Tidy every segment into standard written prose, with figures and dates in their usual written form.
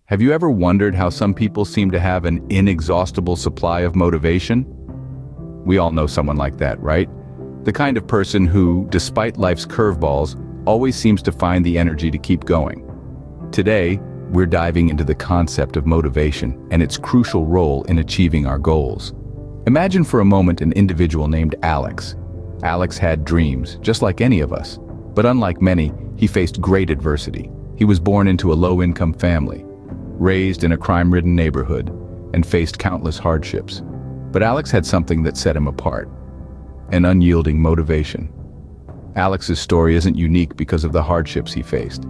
Have you ever wondered how some people seem to have an inexhaustible supply of motivation? We all know someone like that, right? The kind of person who, despite life's curveballs, always seems to find the energy to keep going. Today, we're diving into the concept of motivation and its crucial role in achieving our goals. Imagine for a moment an individual named Alex. Alex had dreams, just like any of us. But unlike many, he faced great adversity. He was born into a low-income family, raised in a crime-ridden neighborhood, and faced countless hardships. But Alex had something that set him apart: an unyielding motivation. Alex's story isn't unique because of the hardships he faced.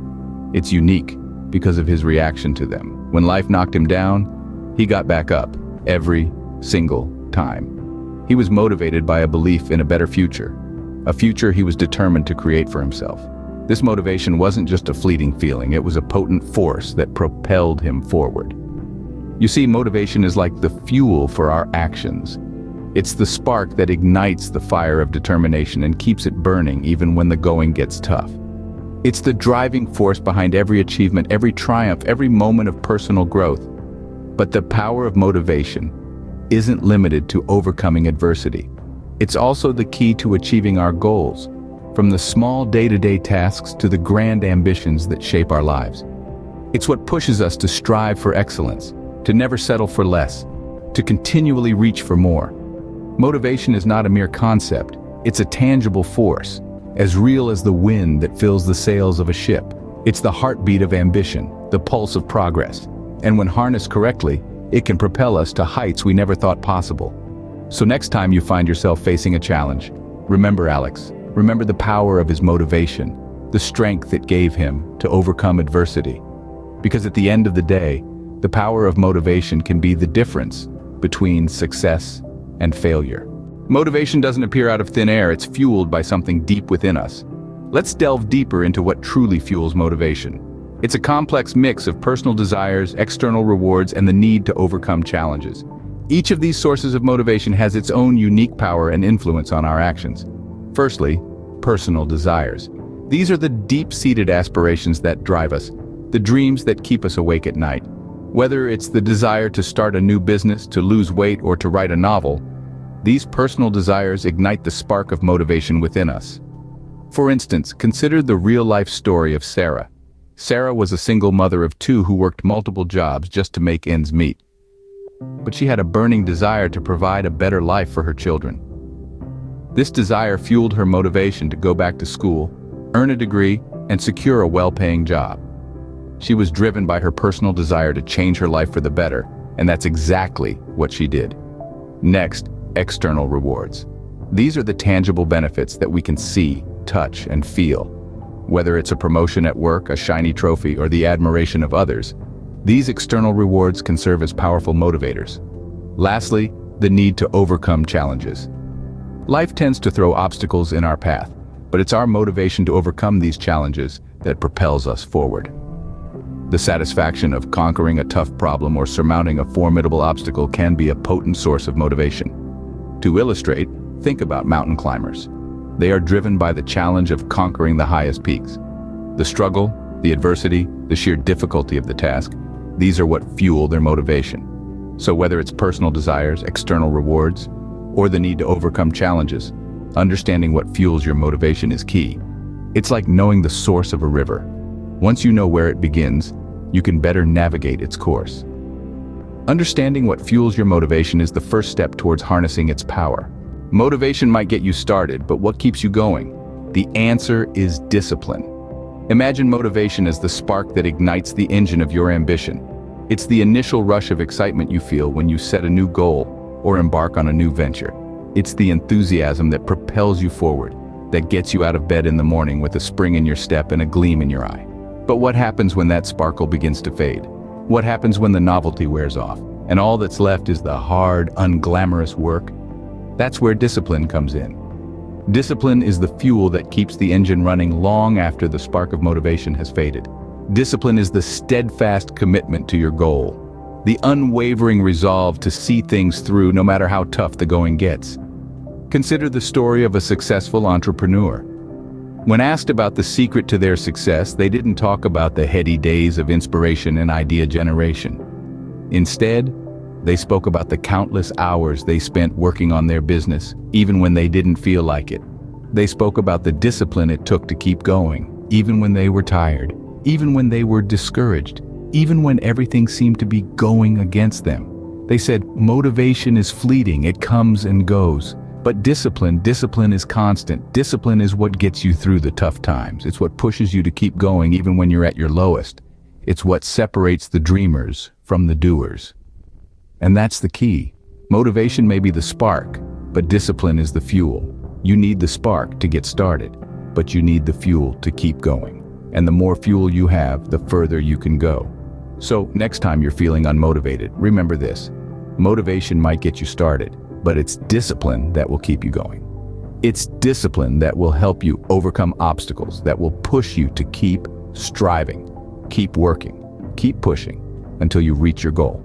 It's unique because of his reaction to them. When life knocked him down, he got back up every single time. He was motivated by a belief in a better future, a future he was determined to create for himself. This motivation wasn't just a fleeting feeling, it was a potent force that propelled him forward. You see, motivation is like the fuel for our actions. It's the spark that ignites the fire of determination and keeps it burning even when the going gets tough. It's the driving force behind every achievement, every triumph, every moment of personal growth. But the power of motivation isn't limited to overcoming adversity. It's also the key to achieving our goals, from the small day-to-day tasks to the grand ambitions that shape our lives. It's what pushes us to strive for excellence, to never settle for less, to continually reach for more. Motivation is not a mere concept, it's a tangible force, as real as the wind that fills the sails of a ship. It's the heartbeat of ambition, the pulse of progress, and when harnessed correctly, it can propel us to heights we never thought possible. So next time you find yourself facing a challenge, remember Alex. Remember the power of his motivation, the strength it gave him to overcome adversity. Because at the end of the day, the power of motivation can be the difference between success and failure. Motivation doesn't appear out of thin air, it's fueled by something deep within us. Let's delve deeper into what truly fuels motivation. It's a complex mix of personal desires, external rewards, and the need to overcome challenges. Each of these sources of motivation has its own unique power and influence on our actions. Firstly, personal desires. These are the deep-seated aspirations that drive us, the dreams that keep us awake at night. Whether it's the desire to start a new business, to lose weight, or to write a novel, these personal desires ignite the spark of motivation within us. For instance, consider the real-life story of Sarah. Sarah was a single mother of two who worked multiple jobs just to make ends meet. But she had a burning desire to provide a better life for her children. This desire fueled her motivation to go back to school, earn a degree, and secure a well-paying job. She was driven by her personal desire to change her life for the better, and that's exactly what she did. Next, external rewards. These are the tangible benefits that we can see, touch, and feel. Whether it's a promotion at work, a shiny trophy, or the admiration of others, these external rewards can serve as powerful motivators. Lastly, the need to overcome challenges. Life tends to throw obstacles in our path, but it's our motivation to overcome these challenges that propels us forward. The satisfaction of conquering a tough problem or surmounting a formidable obstacle can be a potent source of motivation. To illustrate, think about mountain climbers. They are driven by the challenge of conquering the highest peaks. The struggle, the adversity, the sheer difficulty of the task, these are what fuel their motivation. So whether it's personal desires, external rewards, or the need to overcome challenges, understanding what fuels your motivation is key. It's like knowing the source of a river. Once you know where it begins, you can better navigate its course. Understanding what fuels your motivation is the first step towards harnessing its power. Motivation might get you started, but what keeps you going? The answer is discipline. Imagine motivation as the spark that ignites the engine of your ambition. It's the initial rush of excitement you feel when you set a new goal or embark on a new venture. It's the enthusiasm that propels you forward, that gets you out of bed in the morning with a spring in your step and a gleam in your eye. But what happens when that sparkle begins to fade? What happens when the novelty wears off, and all that's left is the hard, unglamorous work? That's where discipline comes in. Discipline is the fuel that keeps the engine running long after the spark of motivation has faded. Discipline is the steadfast commitment to your goal, the unwavering resolve to see things through no matter how tough the going gets. Consider the story of a successful entrepreneur. When asked about the secret to their success, they didn't talk about the heady days of inspiration and idea generation. Instead, they spoke about the countless hours they spent working on their business, even when they didn't feel like it. They spoke about the discipline it took to keep going, even when they were tired, even when they were discouraged, even when everything seemed to be going against them. They said, motivation is fleeting, it comes and goes. But discipline is constant. Discipline is what gets you through the tough times. It's what pushes you to keep going even when you're at your lowest. It's what separates the dreamers from the doers. And that's the key. Motivation may be the spark, but discipline is the fuel. You need the spark to get started, but you need the fuel to keep going. And the more fuel you have, the further you can go. So next time you're feeling unmotivated, remember this. Motivation might get you started, but it's discipline that will keep you going. It's discipline that will help you overcome obstacles, that will push you to keep striving, keep working, keep pushing until you reach your goal.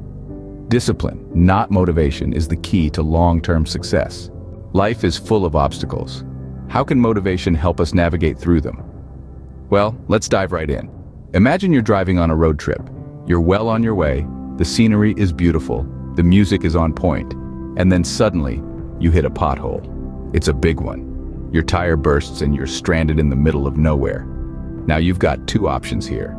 Discipline, not motivation, is the key to long-term success. Life is full of obstacles. How can motivation help us navigate through them? Well, let's dive right in. Imagine you're driving on a road trip. You're well on your way, the scenery is beautiful, the music is on point, and then suddenly, you hit a pothole. It's a big one. Your tire bursts and you're stranded in the middle of nowhere. Now you've got two options here.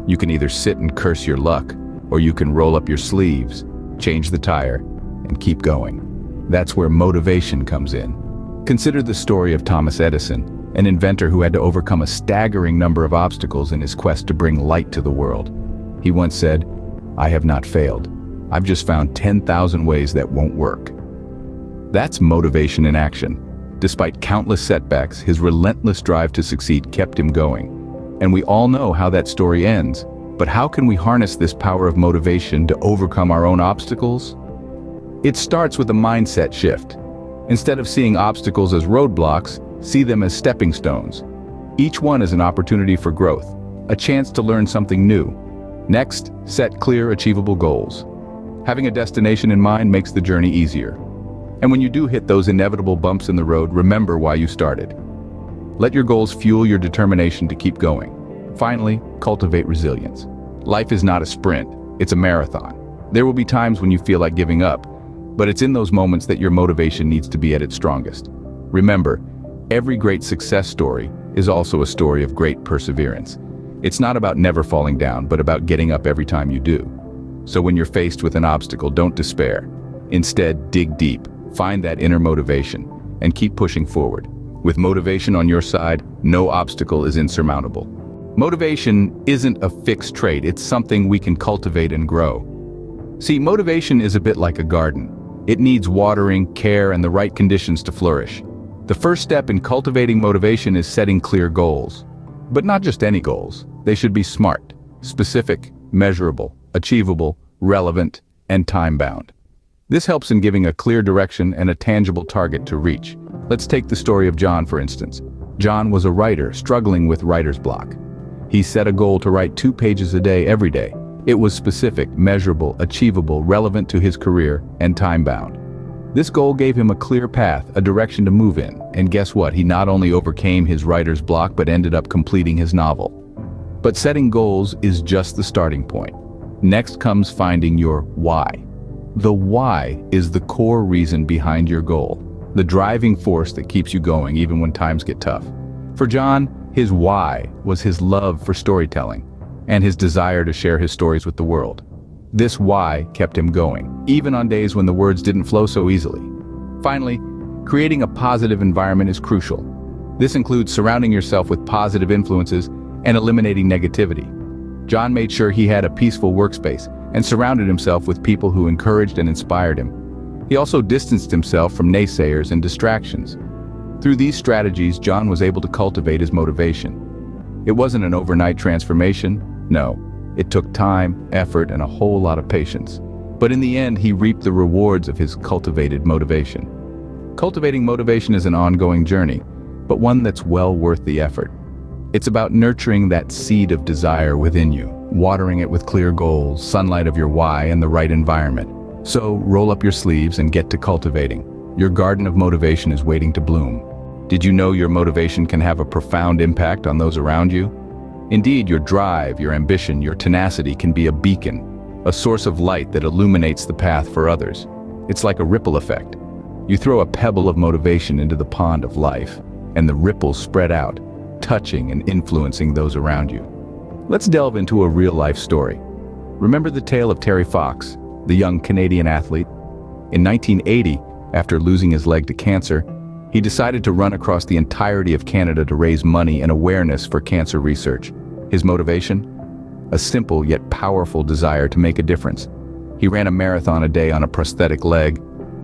You can either sit and curse your luck, or you can roll up your sleeves, change the tire, and keep going. That's where motivation comes in. Consider the story of Thomas Edison, an inventor who had to overcome a staggering number of obstacles in his quest to bring light to the world. He once said, "I have not failed. I've just found 10,000 ways that won't work." That's motivation in action. Despite countless setbacks, his relentless drive to succeed kept him going. And we all know how that story ends. But how can we harness this power of motivation to overcome our own obstacles? It starts with a mindset shift. Instead of seeing obstacles as roadblocks, see them as stepping stones. Each one is an opportunity for growth, a chance to learn something new. Next, set clear, achievable goals. Having a destination in mind makes the journey easier. And when you do hit those inevitable bumps in the road, remember why you started. Let your goals fuel your determination to keep going. Finally, cultivate resilience. Life is not a sprint, it's a marathon. There will be times when you feel like giving up, but it's in those moments that your motivation needs to be at its strongest. Remember, every great success story is also a story of great perseverance. It's not about never falling down, but about getting up every time you do. So when you're faced with an obstacle, don't despair. Instead, dig deep, find that inner motivation, and keep pushing forward. With motivation on your side, no obstacle is insurmountable. Motivation isn't a fixed trait, it's something we can cultivate and grow. See, motivation is a bit like a garden. It needs watering, care, and the right conditions to flourish. The first step in cultivating motivation is setting clear goals. But not just any goals. They should be smart, specific, measurable, achievable, relevant, and time-bound. This helps in giving a clear direction and a tangible target to reach. Let's take the story of John, for instance. John was a writer struggling with writer's block. He set a goal to write 2 pages a day every day. It was specific, measurable, achievable, relevant to his career, and time-bound. This goal gave him a clear path, a direction to move in, and guess what? He not only overcame his writer's block but ended up completing his novel. But setting goals is just the starting point. Next comes finding your why. The why is the core reason behind your goal, the driving force that keeps you going even when times get tough. For John, his why was his love for storytelling and his desire to share his stories with the world. This why kept him going, even on days when the words didn't flow so easily. Finally, creating a positive environment is crucial. This includes surrounding yourself with positive influences and eliminating negativity. John made sure he had a peaceful workspace and surrounded himself with people who encouraged and inspired him. He also distanced himself from naysayers and distractions. Through these strategies, John was able to cultivate his motivation. It wasn't an overnight transformation, no. It took time, effort, and a whole lot of patience. But in the end, he reaped the rewards of his cultivated motivation. Cultivating motivation is an ongoing journey, but one that's well worth the effort. It's about nurturing that seed of desire within you, watering it with clear goals, sunlight of your why, and the right environment. So roll up your sleeves and get to cultivating. Your garden of motivation is waiting to bloom. Did you know your motivation can have a profound impact on those around you? Indeed, your drive, your ambition, your tenacity can be a beacon, a source of light that illuminates the path for others. It's like a ripple effect. You throw a pebble of motivation into the pond of life, and the ripples spread out, touching and influencing those around you. Let's delve into a real-life story. Remember the tale of Terry Fox, the young Canadian athlete? In 1980, after losing his leg to cancer, he decided to run across the entirety of Canada to raise money and awareness for cancer research. His motivation? A simple yet powerful desire to make a difference. He ran a marathon a day on a prosthetic leg,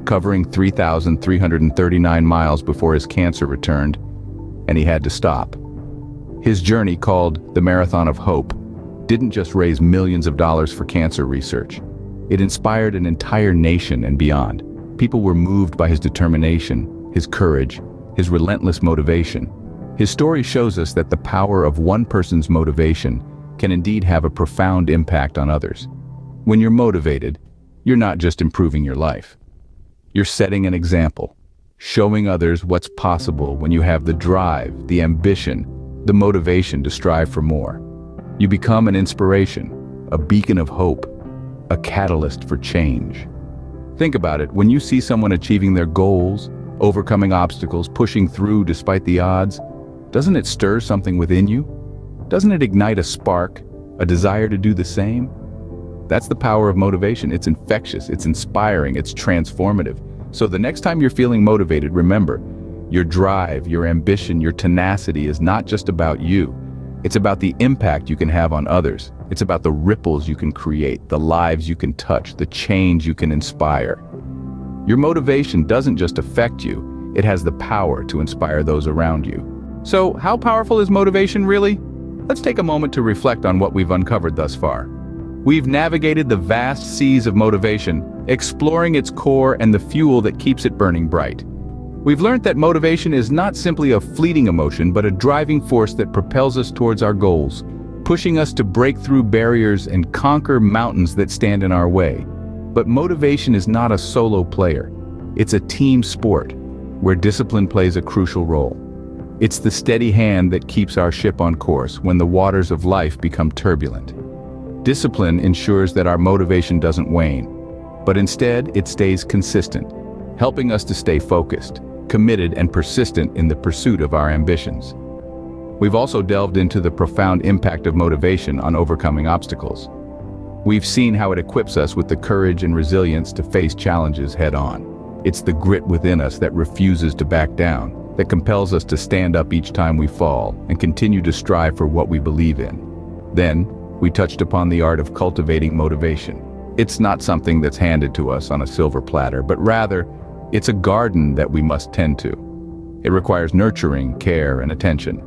covering 3,339 miles before his cancer returned, and he had to stop. His journey, called the Marathon of Hope, didn't just raise millions of dollars for cancer research. It inspired an entire nation and beyond. People were moved by his determination, his courage, his relentless motivation. His story shows us that the power of one person's motivation can indeed have a profound impact on others. When you're motivated, you're not just improving your life. You're setting an example, showing others what's possible when you have the drive, the ambition, the motivation to strive for more. You become an inspiration, a beacon of hope, a catalyst for change. Think about it, when you see someone achieving their goals, overcoming obstacles, pushing through despite the odds, doesn't it stir something within you? Doesn't it ignite a spark, a desire to do the same? That's the power of motivation. It's infectious, it's inspiring, it's transformative. So the next time you're feeling motivated, remember, your drive, your ambition, your tenacity is not just about you. It's about the impact you can have on others. It's about the ripples you can create, the lives you can touch, the change you can inspire. Your motivation doesn't just affect you, it has the power to inspire those around you. So, how powerful is motivation really? Let's take a moment to reflect on what we've uncovered thus far. We've navigated the vast seas of motivation, exploring its core and the fuel that keeps it burning bright. We've learned that motivation is not simply a fleeting emotion, but a driving force that propels us towards our goals, pushing us to break through barriers and conquer mountains that stand in our way. But motivation is not a solo player. It's a team sport, where discipline plays a crucial role. It's the steady hand that keeps our ship on course when the waters of life become turbulent. Discipline ensures that our motivation doesn't wane, but instead it stays consistent, helping us to stay focused, committed, and persistent in the pursuit of our ambitions. We've also delved into the profound impact of motivation on overcoming obstacles. We've seen how it equips us with the courage and resilience to face challenges head-on. It's the grit within us that refuses to back down, that compels us to stand up each time we fall and continue to strive for what we believe in. Then, we touched upon the art of cultivating motivation. It's not something that's handed to us on a silver platter, but rather, it's a garden that we must tend to. It requires nurturing, care, and attention.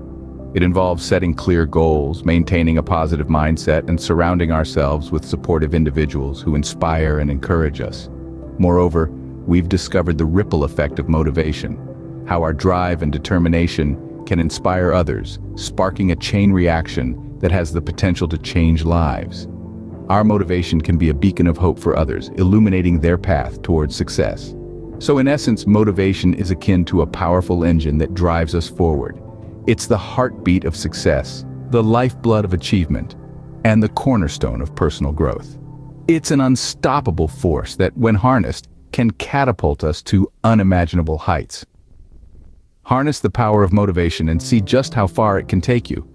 It involves setting clear goals, maintaining a positive mindset, and surrounding ourselves with supportive individuals who inspire and encourage us. Moreover, we've discovered the ripple effect of motivation, how our drive and determination can inspire others, sparking a chain reaction that has the potential to change lives. Our motivation can be a beacon of hope for others, illuminating their path towards success. So in essence, motivation is akin to a powerful engine that drives us forward. It's the heartbeat of success, the lifeblood of achievement, and the cornerstone of personal growth. It's an unstoppable force that, when harnessed, can catapult us to unimaginable heights. Harness the power of motivation and see just how far it can take you.